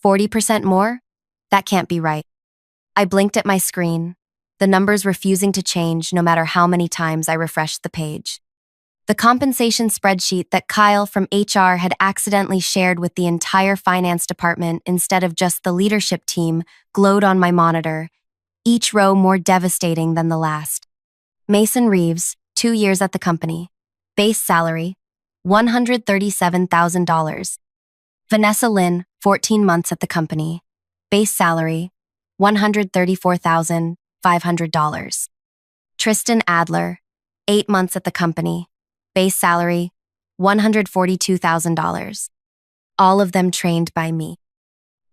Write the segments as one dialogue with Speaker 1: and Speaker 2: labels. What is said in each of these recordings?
Speaker 1: 40% more? That can't be right. I blinked at my screen, the numbers refusing to change no matter how many times I refreshed the page. The compensation spreadsheet that Kyle from HR had accidentally shared with the entire finance department instead of just the leadership team glowed on my monitor, each row more devastating than the last. Mason Reeves, 2 years at the company. Base salary, $137,000. Vanessa Lynn, 14 months at the company. Base salary, $134,500. Tristan Adler, 8 months at the company. Base salary, $142,000. All of them trained by me.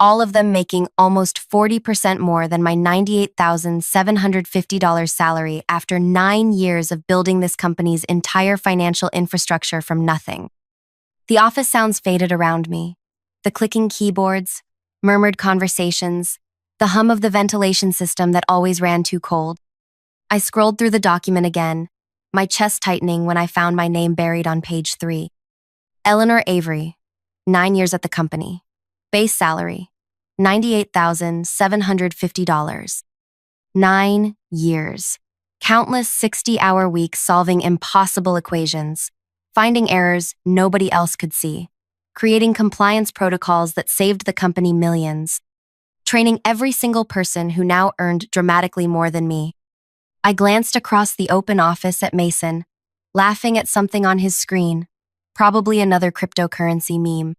Speaker 1: All of them making almost 40% more than my $98,750 salary after 9 years of building this company's entire financial infrastructure from nothing. The office sounds faded around me. The clicking keyboards, murmured conversations, the hum of the ventilation system that always ran too cold. I scrolled through the document again, my chest tightening when I found my name buried on page 3. Eleanor Avery, 9 years at the company. Base salary, $98,750. 9 years. Countless 60-hour weeks solving impossible equations, finding errors nobody else could see, creating compliance protocols that saved the company millions, training every single person who now earned dramatically more than me. I glanced across the open office at Mason, laughing at something on his screen, probably another cryptocurrency meme.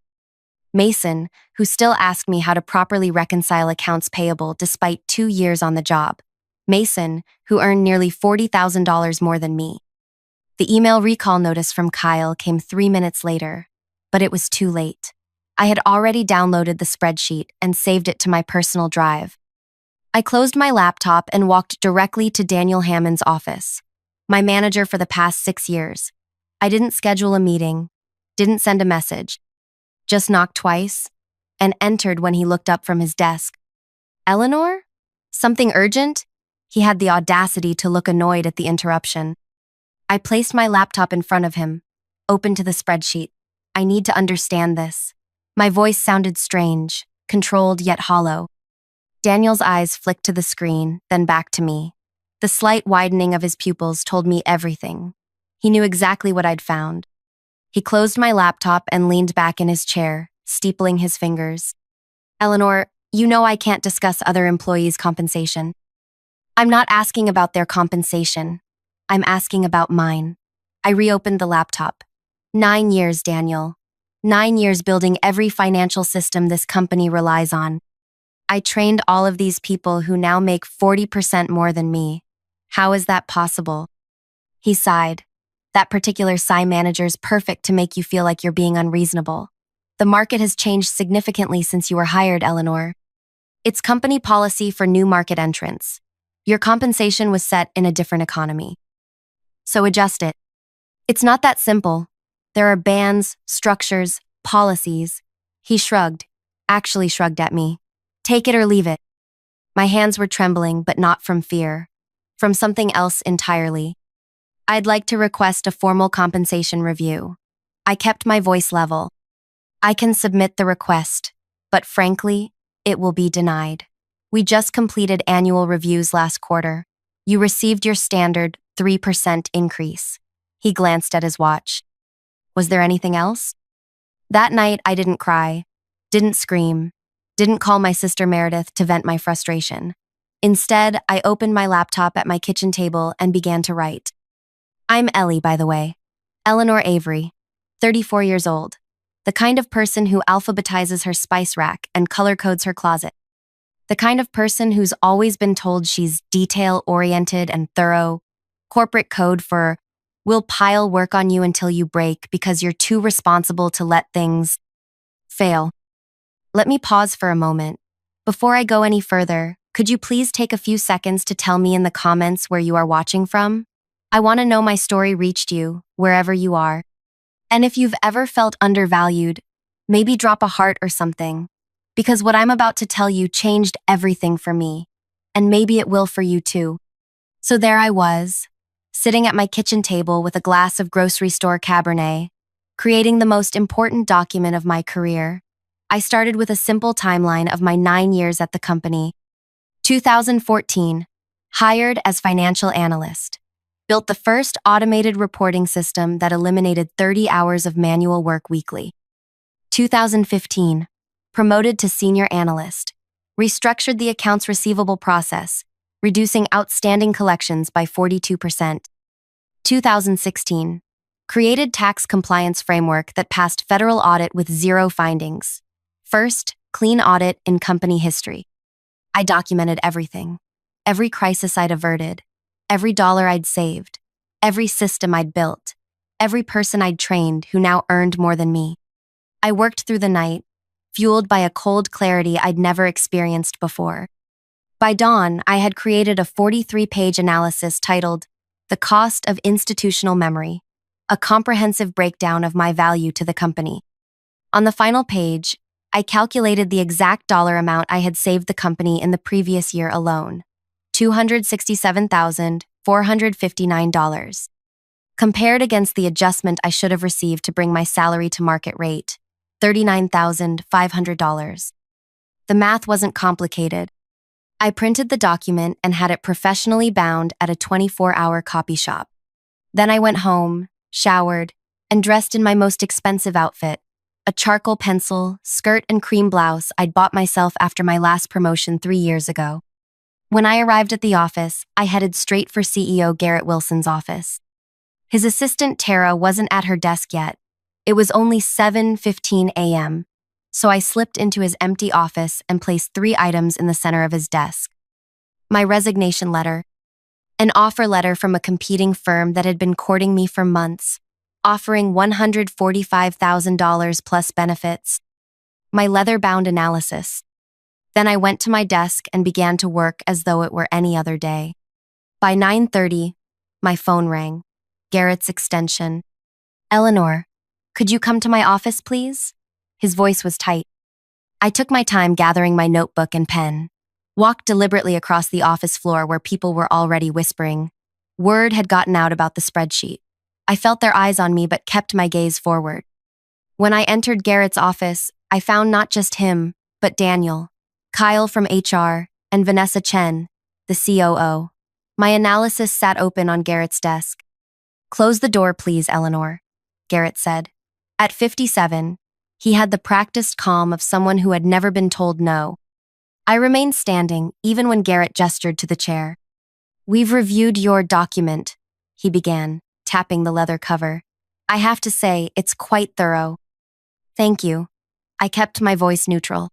Speaker 1: Mason, who still asked me how to properly reconcile accounts payable despite 2 years on the job. Mason, who earned nearly $40,000 more than me. The email recall notice from Kyle came 3 minutes later, but it was too late. I had already downloaded the spreadsheet and saved it to my personal drive. I closed my laptop and walked directly to Daniel Hammond's office, my manager for the past 6 years. I didn't schedule a meeting, didn't send a message. Just knocked twice, and entered when he looked up from his desk. Eleanor? Something urgent? He had the audacity to look annoyed at the interruption. I placed my laptop in front of him, open to the spreadsheet. I need to understand this. My voice sounded strange, controlled yet hollow. Daniel's eyes flicked to the screen, then back to me. The slight widening of his pupils told me everything. He knew exactly what I'd found. He closed my laptop and leaned back in his chair, steepling his fingers. Eleanor, you know I can't discuss other employees' compensation. I'm not asking about their compensation. I'm asking about mine. I reopened the laptop. 9 years, Daniel. 9 years building every financial system this company relies on. I trained all of these people who now make 40% more than me. How is that possible? He sighed. That particular sigh manager's perfect to make you feel like you're being unreasonable. The market has changed significantly since you were hired, Eleanor. It's company policy for new market entrants. Your compensation was set in a different economy. So adjust it. It's not that simple. There are bans, structures, policies. He shrugged, actually shrugged at me. Take it or leave it. My hands were trembling, but not from fear. From something else entirely. I'd like to request a formal compensation review. I kept my voice level. I can submit the request, but frankly, it will be denied. We just completed annual reviews last quarter. You received your standard 3% increase. He glanced at his watch. Was there anything else? That night, I didn't cry, didn't scream, didn't call my sister Meredith to vent my frustration. Instead, I opened my laptop at my kitchen table and began to write. I'm Ellie, by the way. Eleanor Avery, 34 years old. The kind of person who alphabetizes her spice rack and color codes her closet. The kind of person who's always been told she's detail-oriented and thorough. Corporate code for, we'll pile work on you until you break because you're too responsible to let things fail. Let me pause for a moment. Before I go any further, could you please take a few seconds to tell me in the comments where you are watching from? I want to know my story reached you, wherever you are. And if you've ever felt undervalued, maybe drop a heart or something. Because what I'm about to tell you changed everything for me. And maybe it will for you too. So there I was, sitting at my kitchen table with a glass of grocery store Cabernet, creating the most important document of my career. I started with a simple timeline of my 9 years at the company. 2014, hired as financial analyst. Built the first automated reporting system that eliminated 30 hours of manual work weekly. 2015, promoted to senior analyst. Restructured the accounts receivable process, reducing outstanding collections by 42%. 2016, created tax compliance framework that passed federal audit with 0 findings. First, clean audit in company history. I documented everything. Every crisis I'd averted, every dollar I'd saved, every system I'd built, every person I'd trained who now earned more than me. I worked through the night, fueled by a cold clarity I'd never experienced before. By dawn, I had created a 43-page analysis titled The Cost of Institutional Memory, a comprehensive breakdown of my value to the company. On the final page, I calculated the exact dollar amount I had saved the company in the previous year alone, $267,459. Compared against the adjustment I should have received to bring my salary to market rate, $39,500. The math wasn't complicated. I printed the document and had it professionally bound at a 24-hour copy shop. Then I went home, showered, and dressed in my most expensive outfit, a charcoal pencil, skirt, and cream blouse I'd bought myself after my last promotion 3 years ago. When I arrived at the office, I headed straight for CEO Garrett Wilson's office. His assistant Tara wasn't at her desk yet. It was only 7:15 a.m., so I slipped into his empty office and placed 3 items in the center of his desk. My resignation letter, an offer letter from a competing firm that had been courting me for months, offering $145,000 plus benefits, my leather-bound analysis. Then I went to my desk and began to work as though it were any other day. By 9:30, my phone rang. Garrett's extension. "Eleanor, could you come to my office, please?" His voice was tight. I took my time gathering my notebook and pen, walked deliberately across the office floor where people were already whispering. Word had gotten out about the spreadsheet. I felt their eyes on me but kept my gaze forward. When I entered Garrett's office, I found not just him, but Daniel, Kyle from HR, and Vanessa Chen, the COO. My analysis sat open on Garrett's desk. "Close the door, please, Eleanor," Garrett said. At 57, he had the practiced calm of someone who had never been told no. I remained standing, even when Garrett gestured to the chair. "We've reviewed your document," he began, tapping the leather cover. "I have to say, it's quite thorough." "Thank you." I kept my voice neutral.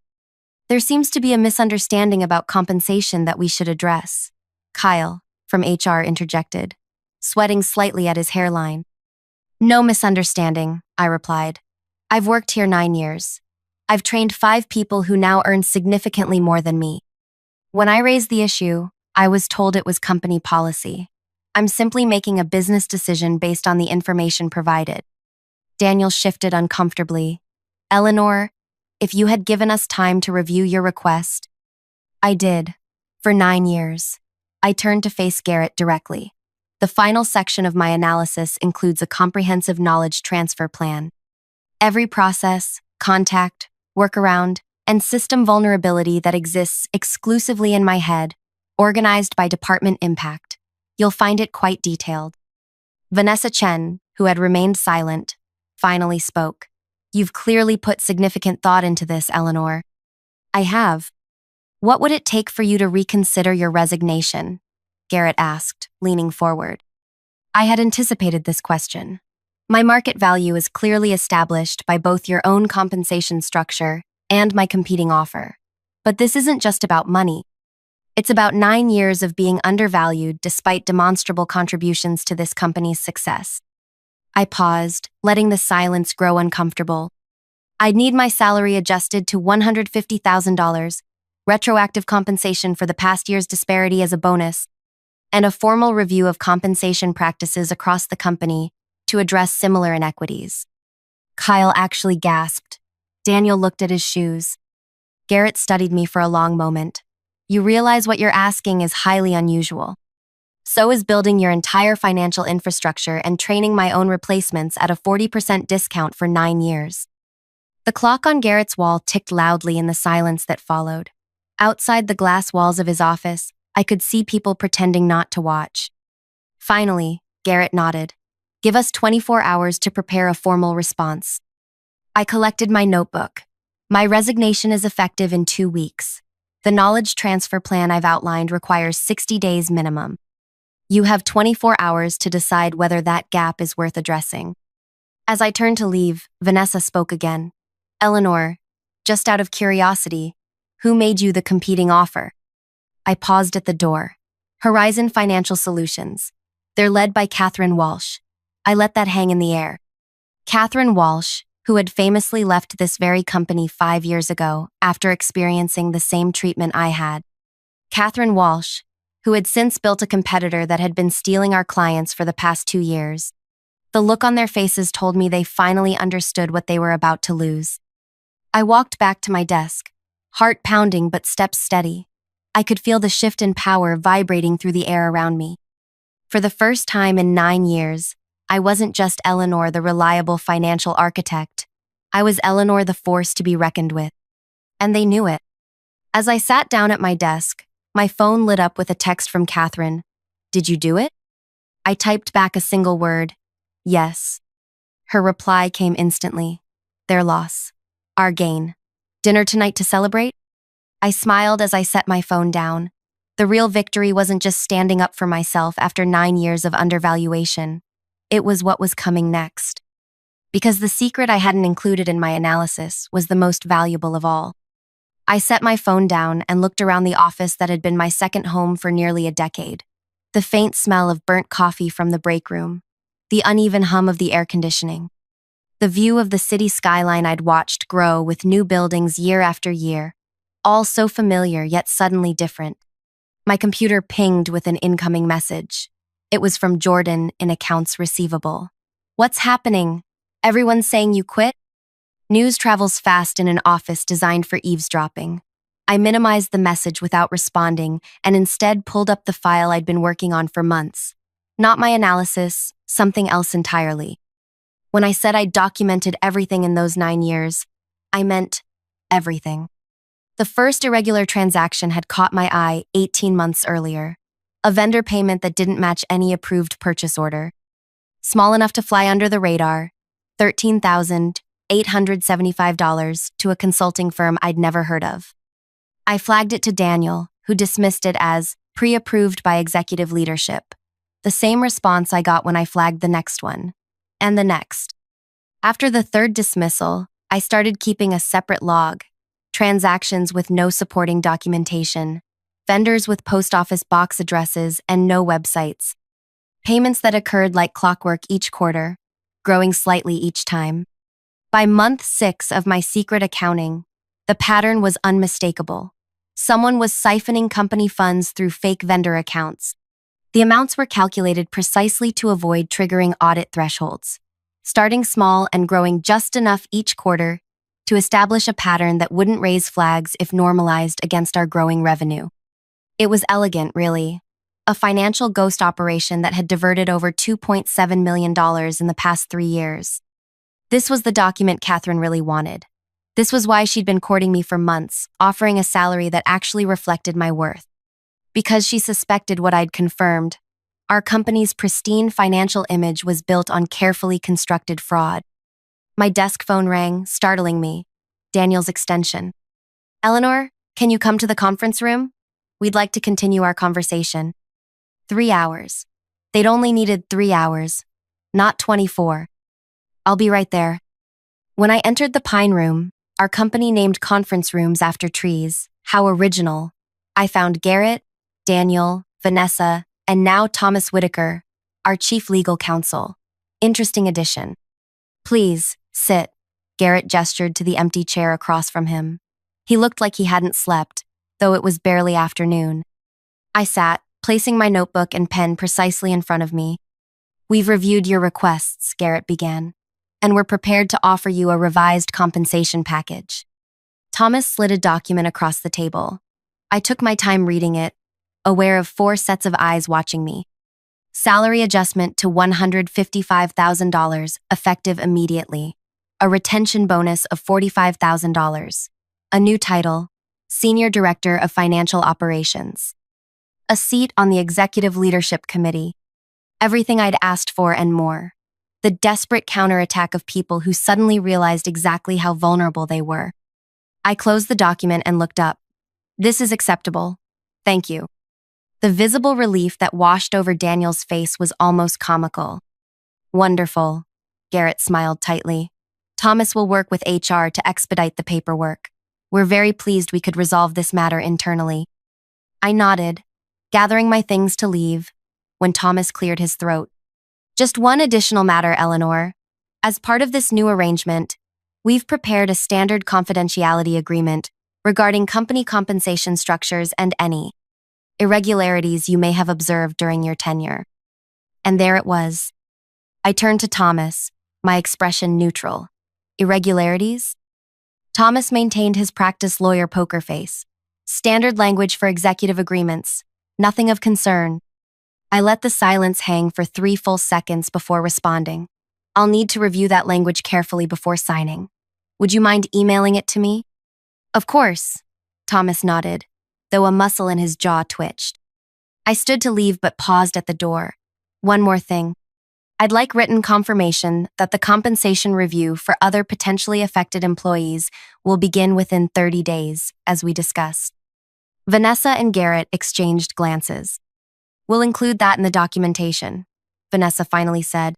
Speaker 1: "There seems to be a misunderstanding about compensation that we should address," Kyle, from HR, interjected, sweating slightly at his hairline. "No misunderstanding," I replied. "I've worked here 9 years. I've trained 5 people who now earn significantly more than me. When I raised the issue, I was told it was company policy. I'm simply making a business decision based on the information provided." Daniel shifted uncomfortably. "Eleanor, if you had given us time to review your request..." "I did. For 9 years." I turned to face Garrett directly. The final section of my analysis includes a comprehensive knowledge transfer plan. Every process, contact, workaround, and system vulnerability that exists exclusively in my head, organized by department impact. You'll find it quite detailed. Vanessa Chen, who had remained silent, finally spoke. "You've clearly put significant thought into this, Eleanor." "I have." "What would it take for you to reconsider your resignation?" Garrett asked, leaning forward. I had anticipated this question. My market value is clearly established by both your own compensation structure and my competing offer. But this isn't just about money. It's about 9 years of being undervalued despite demonstrable contributions to this company's success. I paused, letting the silence grow uncomfortable. I'd need my salary adjusted to $150,000, retroactive compensation for the past year's disparity as a bonus, and a formal review of compensation practices across the company to address similar inequities. Kyle actually gasped. Daniel looked at his shoes. Garrett studied me for a long moment. "You realize what you're asking is highly unusual. So is building your entire financial infrastructure and training my own replacements at a 40% discount for 9 years. The clock on Garrett's wall ticked loudly in the silence that followed. Outside the glass walls of his office, I could see people pretending not to watch. Finally, Garrett nodded. Give us 24 hours to prepare a formal response. I collected my notebook. My resignation is effective in 2 weeks. The knowledge transfer plan I've outlined requires 60 days minimum. You have 24 hours to decide whether that gap is worth addressing. As I turned to leave, Vanessa spoke again. Eleanor, just out of curiosity, who made you the competing offer? I paused at the door. Horizon Financial Solutions. They're led by Catherine Walsh. I let that hang in the air. Catherine Walsh, who had famously left this very company 5 years ago after experiencing the same treatment I had. Catherine Walsh, who had since built a competitor that had been stealing our clients for the past 2 years. The look on their faces told me they finally understood what they were about to lose. I walked back to my desk, heart pounding but steps steady. I could feel the shift in power vibrating through the air around me. For the first time in 9 years, I wasn't just Eleanor, the reliable financial architect. I was Eleanor, the force to be reckoned with. And they knew it. As I sat down at my desk, my phone lit up with a text from Catherine. Did you do it? I typed back a single word. Yes. Her reply came instantly. Their loss. Our gain. Dinner tonight to celebrate? I smiled as I set my phone down. The real victory wasn't just standing up for myself after 9 years of undervaluation. It was what was coming next. Because the secret I hadn't included in my analysis was the most valuable of all. I set my phone down and looked around the office that had been my second home for nearly a decade. The faint smell of burnt coffee from the break room. The uneven hum of the air conditioning. The view of the city skyline I'd watched grow with new buildings year after year. All so familiar yet suddenly different. My computer pinged with an incoming message. It was from Jordan in accounts receivable. What's happening? Everyone's saying you quit? News travels fast in an office designed for eavesdropping. I minimized the message without responding and instead pulled up the file I'd been working on for months. Not my analysis, something else entirely. When I said I'd documented everything in those 9 years, I meant everything. The first irregular transaction had caught my eye 18 months earlier. A vendor payment that didn't match any approved purchase order. Small enough to fly under the radar, $13,875 to a consulting firm I'd never heard of. I flagged it to Daniel, who dismissed it as pre-approved by executive leadership. The same response I got when I flagged the next one. And the next. After the third dismissal, I started keeping a separate log. Transactions with no supporting documentation. Vendors with post office box addresses and no websites. Payments that occurred like clockwork each quarter, growing slightly each time. By month 6 of my secret accounting, the pattern was unmistakable. Someone was siphoning company funds through fake vendor accounts. The amounts were calculated precisely to avoid triggering audit thresholds, starting small and growing just enough each quarter to establish a pattern that wouldn't raise flags if normalized against our growing revenue. It was elegant, really. A financial ghost operation that had diverted over $2.7 million in the past 3 years. This was the document Catherine really wanted. This was why she'd been courting me for months, offering a salary that actually reflected my worth. Because she suspected what I'd confirmed. Our company's pristine financial image was built on carefully constructed fraud. My desk phone rang, startling me. Daniel's extension. Eleanor, can you come to the conference room? We'd like to continue our conversation. 3 hours. They'd only needed 3 hours, not 24. I'll be right there. When I entered the Pine Room, our company named conference rooms after trees. How original. I found Garrett, Daniel, Vanessa, and now Thomas Whitaker, our chief legal counsel. Interesting addition. Please, sit. Garrett gestured to the empty chair across from him. He looked like he hadn't slept, though it was barely afternoon. I sat, placing my notebook and pen precisely in front of me. We've reviewed your requests, Garrett began, and we're prepared to offer you a revised compensation package. Thomas slid a document across the table. I took my time reading it, aware of 4 sets of eyes watching me. Salary adjustment to $155,000, effective immediately. a retention bonus of $45,000, a new title, Senior Director of Financial Operations, a seat on the Executive Leadership Committee, everything I'd asked for and more. The desperate counterattack of people who suddenly realized exactly how vulnerable they were. I closed the document and looked up. This is acceptable. Thank you. The visible relief that washed over Daniel's face was almost comical. Wonderful. Garrett smiled tightly. Thomas will work with HR to expedite the paperwork. We're very pleased we could resolve this matter internally. I nodded, gathering my things to leave, when Thomas cleared his throat. Just one additional matter, Eleanor. As part of this new arrangement, we've prepared a standard confidentiality agreement regarding company compensation structures and any irregularities you may have observed during your tenure. And there it was. I turned to Thomas, my expression neutral. Irregularities? Thomas maintained his practiced lawyer poker face. Standard language for executive agreements. Nothing of concern. I let the silence hang for 3 full seconds before responding. I'll need to review that language carefully before signing. Would you mind emailing it to me? Of course, Thomas nodded, though a muscle in his jaw twitched. I stood to leave but paused at the door. One more thing. I'd like written confirmation that the compensation review for other potentially affected employees will begin within 30 days, as we discussed. Vanessa and Garrett exchanged glances. We'll include that in the documentation, Vanessa finally said.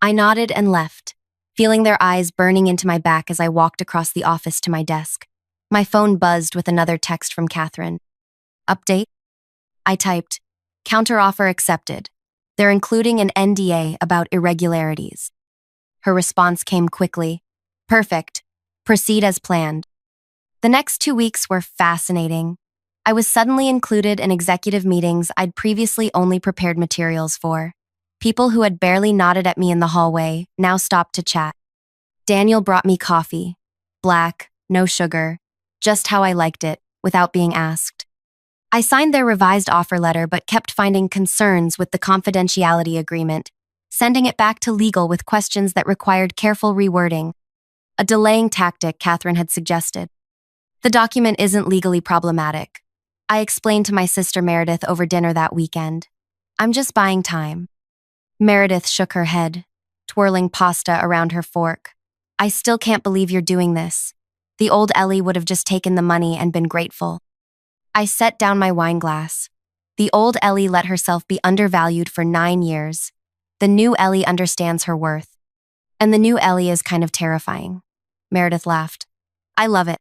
Speaker 1: I nodded and left, feeling their eyes burning into my back as I walked across the office to my desk. My phone buzzed with another text from Catherine. Update? I typed, counteroffer accepted. They're including an NDA about irregularities. Her response came quickly. Perfect. Proceed as planned. The next 2 weeks were fascinating. I was suddenly included in executive meetings I'd previously only prepared materials for. People who had barely nodded at me in the hallway now stopped to chat. Daniel brought me coffee. Black, no sugar, just how I liked it, without being asked. I signed their revised offer letter but kept finding concerns with the confidentiality agreement, sending it back to legal with questions that required careful rewording. A delaying tactic Catherine had suggested. The document isn't legally problematic. I explained to my sister Meredith over dinner that weekend. I'm just buying time. Meredith shook her head, twirling pasta around her fork. I still can't believe you're doing this. The old Ellie would have just taken the money and been grateful. I set down my wine glass. The old Ellie let herself be undervalued for 9 years. The new Ellie understands her worth. And the new Ellie is kind of terrifying. Meredith laughed. I love it.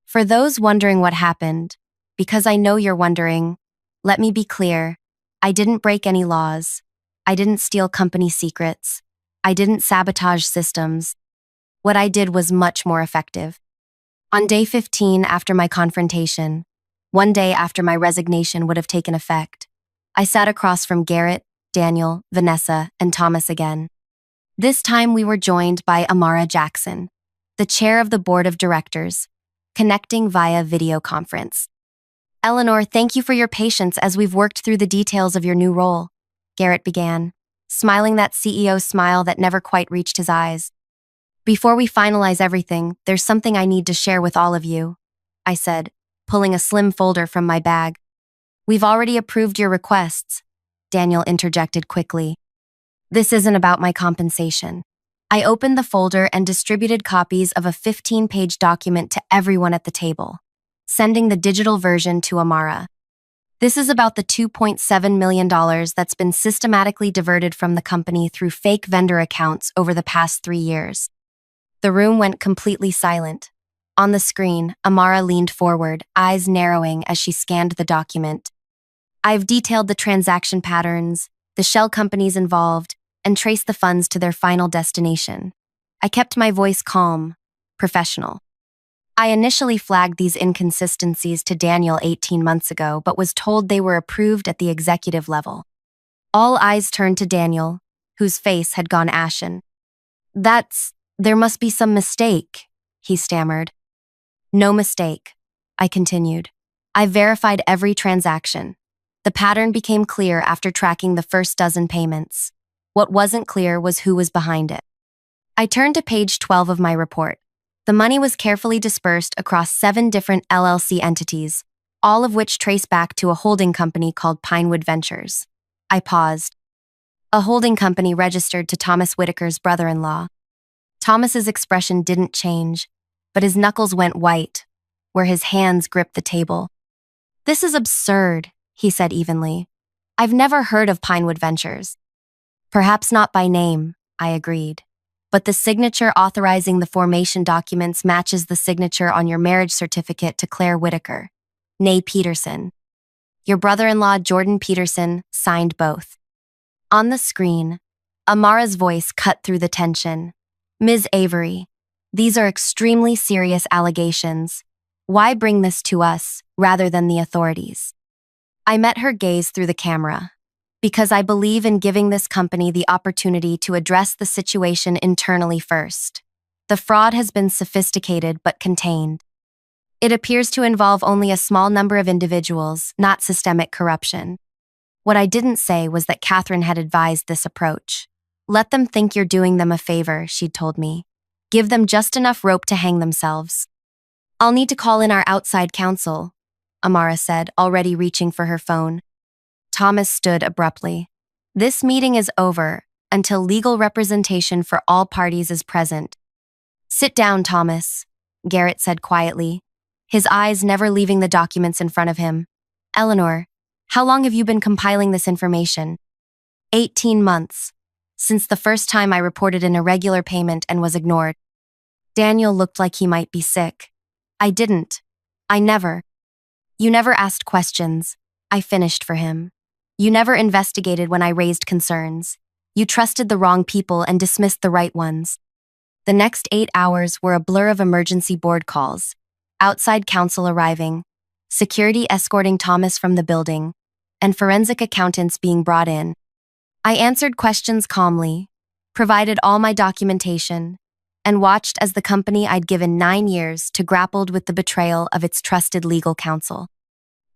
Speaker 1: For those wondering what happened, because I know you're wondering, let me be clear. I didn't break any laws. I didn't steal company secrets. I didn't sabotage systems. What I did was much more effective. On day 15 after my confrontation, one day after my resignation would have taken effect, I sat across from Garrett, Daniel, Vanessa, and Thomas again. This time we were joined by Amara Jackson, the chair of the board of directors, connecting via video conference. Eleanor, thank you for your patience as we've worked through the details of your new role, Garrett began, smiling that CEO smile that never quite reached his eyes. Before we finalize everything, there's something I need to share with all of you, I said, pulling a slim folder from my bag. We've already approved your requests, Daniel interjected quickly. This isn't about my compensation. I opened the folder and distributed copies of a 15-page document to everyone at the table, sending the digital version to Amara. This is about the $2.7 million that's been systematically diverted from the company through fake vendor accounts over the past 3 years. The room went completely silent. On the screen, Amara leaned forward, eyes narrowing as she scanned the document. I've detailed the transaction patterns, the shell companies involved, and traced the funds to their final destination. I kept my voice calm, professional. I initially flagged these inconsistencies to Daniel 18 months ago, but was told they were approved at the executive level. All eyes turned to Daniel, whose face had gone ashen. There must be some mistake, he stammered. No mistake, I continued. I verified every transaction. The pattern became clear after tracking the first dozen payments. What wasn't clear was who was behind it. I turned to page 12 of my report. The money was carefully dispersed across 7 different LLC entities, all of which trace back to a holding company called Pinewood Ventures. I paused. A holding company registered to Thomas Whitaker's brother-in-law. Thomas's expression didn't change, but his knuckles went white, where his hands gripped the table. "This is absurd," he said evenly. "I've never heard of Pinewood Ventures." "Perhaps not by name," I agreed. "But the signature authorizing the formation documents matches the signature on your marriage certificate to Claire Whitaker, née Peterson. Your brother-in-law, Jordan Peterson, signed both." On the screen, Amara's voice cut through the tension. "Ms. Avery, these are extremely serious allegations. Why bring this to us rather than the authorities?" I met her gaze through the camera. "Because I believe in giving this company the opportunity to address the situation internally first. The fraud has been sophisticated but contained. It appears to involve only a small number of individuals, not systemic corruption." What I didn't say was that Catherine had advised this approach. "Let them think you're doing them a favor," she'd told me. "Give them just enough rope to hang themselves." "I'll need to call in our outside counsel," Amara said, already reaching for her phone. Thomas stood abruptly. "This meeting is over until legal representation for all parties is present." "Sit down, Thomas," Garrett said quietly, his eyes never leaving the documents in front of him. "Eleanor, how long have you been compiling this information?" 18 months. Since the first time I reported an irregular payment and was ignored." Daniel looked like he might be sick. "I didn't. I never." "You never asked questions," I finished for him. "You never investigated when I raised concerns. You trusted the wrong people and dismissed the right ones." The next 8 hours were a blur of emergency board calls, outside counsel arriving, security escorting Thomas from the building, and forensic accountants being brought in. I answered questions calmly, provided all my documentation, and watched as the company I'd given 9 years to grappled with the betrayal of its trusted legal counsel.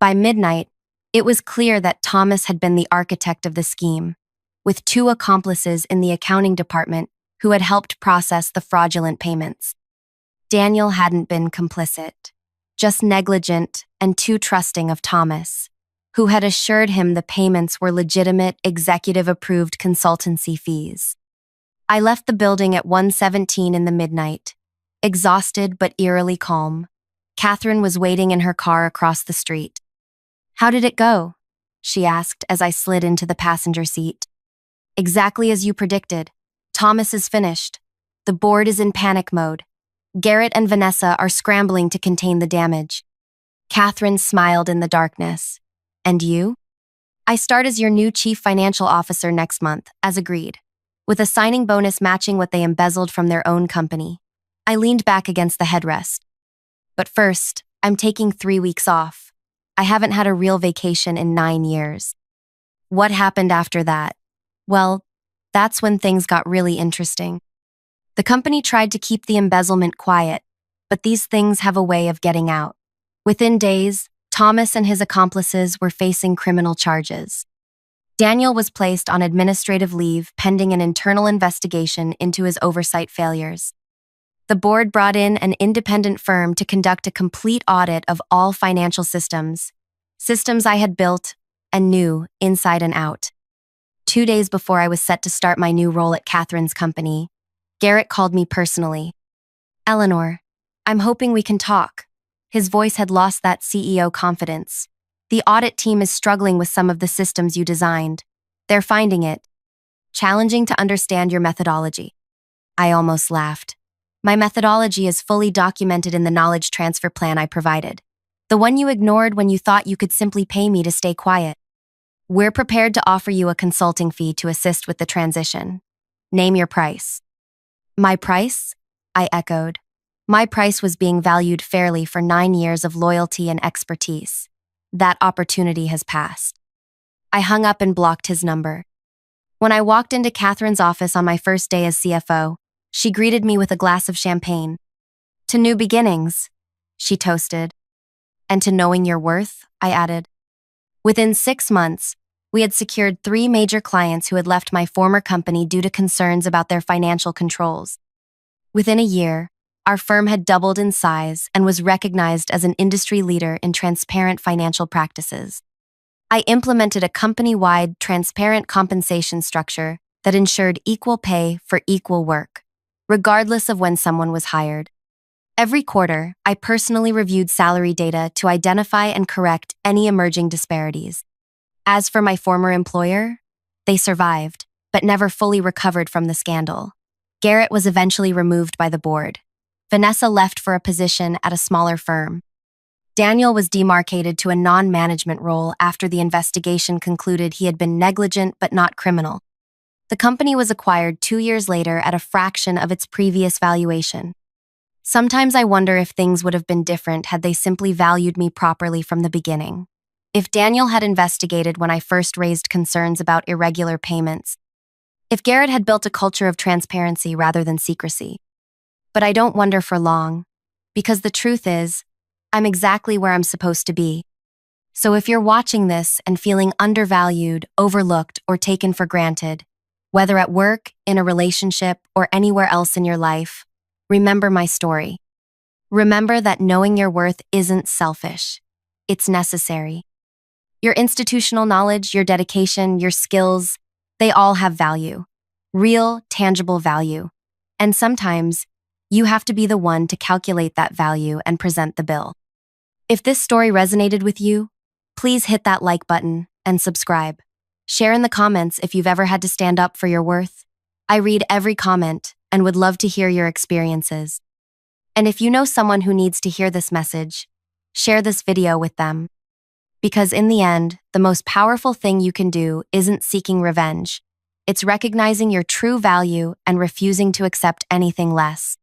Speaker 1: By midnight, it was clear that Thomas had been the architect of the scheme, with 2 accomplices in the accounting department who had helped process the fraudulent payments. Daniel hadn't been complicit, just negligent and too trusting of Thomas, who had assured him the payments were legitimate, executive-approved consultancy fees. I left the building at 1:17 in the midnight, exhausted but eerily calm. Catherine was waiting in her car across the street. "How did it go?" she asked as I slid into the passenger seat. "Exactly as you predicted. Thomas is finished. The board is in panic mode. Garrett and Vanessa are scrambling to contain the damage." Catherine smiled in the darkness. "And you?" "I start as your new chief financial officer next month, as agreed, with a signing bonus matching what they embezzled from their own company." I leaned back against the headrest. "But first, I'm taking 3 weeks off. I haven't had a real vacation in 9 years." What happened after that? Well, that's when things got really interesting. The company tried to keep the embezzlement quiet, but these things have a way of getting out. Within days, Thomas and his accomplices were facing criminal charges. Daniel was placed on administrative leave pending an internal investigation into his oversight failures. The board brought in an independent firm to conduct a complete audit of all financial systems I had built and knew inside and out. 2 days before I was set to start my new role at Catherine's company, Garrett called me personally. "Eleanor, I'm hoping we can talk." His voice had lost that CEO confidence. "The audit team is struggling with some of the systems you designed. They're finding it challenging to understand your methodology." I almost laughed. "My methodology is fully documented in the knowledge transfer plan I provided. The one you ignored when you thought you could simply pay me to stay quiet. We're prepared to offer you a consulting fee to assist with the transition. Name your price." "My price?" I echoed. My price was being valued fairly for 9 years of loyalty and expertise. That opportunity has passed. I hung up and blocked his number. When I walked into Catherine's office on my first day as CFO, she greeted me with a glass of champagne. "To new beginnings," she toasted. "And to knowing your worth," I added. Within 6 months, we had secured 3 major clients who had left my former company due to concerns about their financial controls. Within a year, our firm had doubled in size and was recognized as an industry leader in transparent financial practices. I implemented a company-wide transparent compensation structure that ensured equal pay for equal work, regardless of when someone was hired. Every quarter, I personally reviewed salary data to identify and correct any emerging disparities. As for my former employer, they survived, but never fully recovered from the scandal. Garrett was eventually removed by the board. Vanessa left for a position at a smaller firm. Daniel was demarcated to a non-management role after the investigation concluded he had been negligent but not criminal. The company was acquired 2 years later at a fraction of its previous valuation. Sometimes I wonder if things would have been different had they simply valued me properly from the beginning. If Daniel had investigated when I first raised concerns about irregular payments. If Garrett had built a culture of transparency rather than secrecy. But I don't wonder for long, because the truth is, I'm exactly where I'm supposed to be. So if you're watching this and feeling undervalued, overlooked, or taken for granted, whether at work, in a relationship, or anywhere else in your life, remember my story. Remember that knowing your worth isn't selfish. It's necessary. Your institutional knowledge, your dedication, your skills, they all have value. Real, tangible value. And sometimes, you have to be the one to calculate that value and present the bill. If this story resonated with you, please hit that like button and subscribe. Share in the comments if you've ever had to stand up for your worth. I read every comment and would love to hear your experiences. And if you know someone who needs to hear this message, share this video with them. Because in the end, the most powerful thing you can do isn't seeking revenge. It's recognizing your true value and refusing to accept anything less.